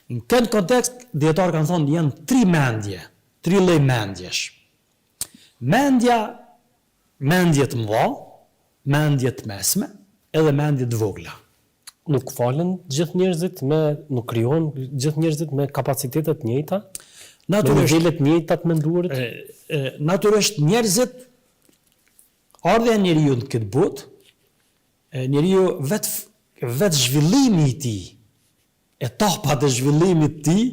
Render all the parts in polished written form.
Në këtë kontekst, dietarë kanë thonë janë 3 mendje, 3 lloj mendjesh. Mendje të mëdha, mendje të mesme, edhe mendje të vogla. Nuk falen gjithë njerëzit nuk krijohen gjithë njerëzit me kapacitete të njëjta, me nivele të njëjta të menduarit. Natyrisht njerëzit ardha e njeriu në këtë botë, njeriu vetë zhvillimi i tij, etapat e zhvillimit të tij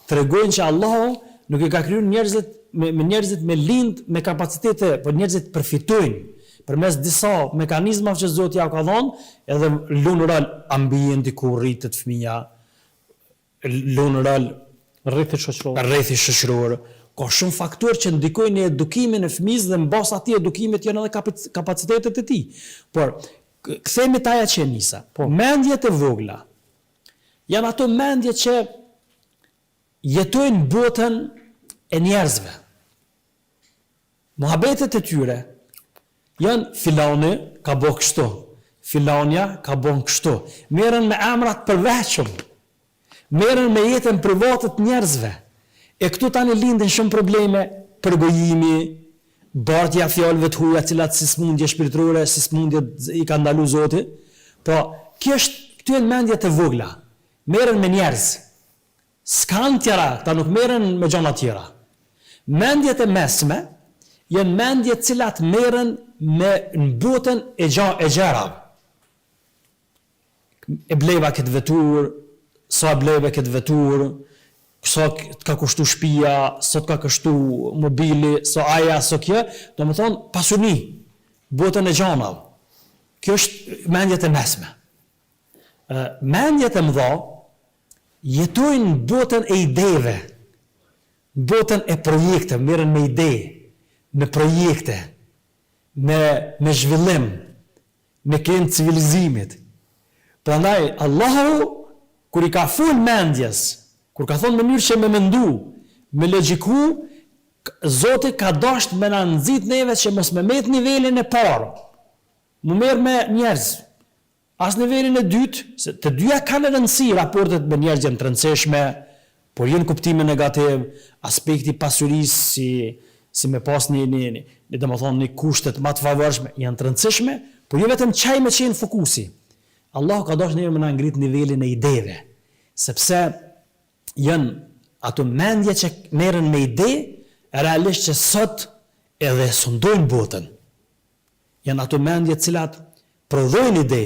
tregojnë që Allahu nuk e ka krijuar njerëzit me lind me kapacitete, por njerëzit përfitojnë përmes disa mekanizmave që Zoti ja ka dhënë, edhe lunë rol ambienti ku rritet fëmia, lunë rol rrethi shoqëror. Ka shumë faktorë që ndikojnë në edukimin e fëmisë dhe mbas atij edukimit janë edhe kapacitetet e tij. Por kthehemi te ajo që nisa. Mendjet e vogla janë ato mendje që jetojnë botën e njerëzve. Muhabetet e tyre janë filani ka bo kështu, filania ka bo kështu. Merren me emrat përveçëm, merren me jetën private të njerëzve. E këtu tani linden shumë probleme, përgojimi, bartja fjalëve të huaja, cilat si smundje shpirtërore, si smundje i ka ndalu Zoti. Po, këtu janë mendjet e vogla. Merren me njerëz. S'kan tjera, ta nuk merren me gjëra tjera. Mendjet e mesme janë mendjet cilat merren me në botën e gjërave. E bleva këtë vetur, sa e bleva këtë vetur, sa ka kushtu shtëpia, sa ka kushtu mobili, sa aja, sa kjo, do më thonë pasuni, botën e gjanave. Kjo është mendjet e mesme. Mendjet e mëdha jetojnë botën e ideve, botën e projekte, merren me ide, me projekte, me zhvillim, me kënd civilizimit. Prandaj Allahu kur i ka ful mendjes, kur ka thonë mënyrë që me mendu, me logjiku, Zoti ka dashur me na nxit neve që mos me met nivelin e parë. Mu merr me njerëz. As nivelin e dytë, se të dyja kanë rëndësi, raportet me njerëz janë të rëndësishme, por janë kuptime negativ, aspekti pasurisë si me pas një kushtet më të favorshme janë të rëndësishme, por jo vetëm çaj me qenë fokusi. Allahu ka dashur neve me na ngrit nivelin e ideve, sepse janë ato mendje që merren me ide, realisht që sot edhe sundojnë botën. Janë ato mendje të cilat prodhojnë ide,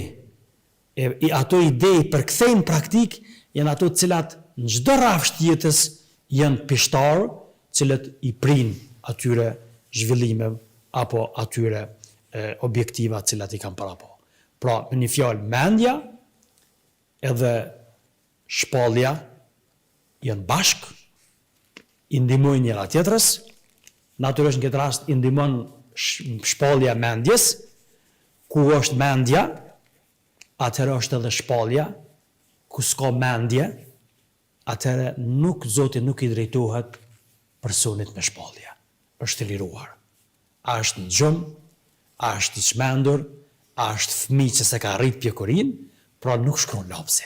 ato ide i përkthejnë praktik, janë ato të cilat në çdo rrafsh të jetës janë pishtar, cilët i prin atyre zhvillimeve apo atyre objektiva të cilat i kanë parapo. Pra, me një fjalë, mendja edhe shpallja janë bashkë, i ndihmojnë njëra tjetrës, natyrisht në këtë rast i ndihmon shpallja mendjes, ku është mendja, atëherë është edhe shpallja, ku s'ka mendje, atëherë Zoti nuk i drejtohet personit me shpallje. Është i liruar. A është në gjumë, a është i çmendur, a është fëmijë që se ka rrit pjekurin, pra nuk shkron lapsi.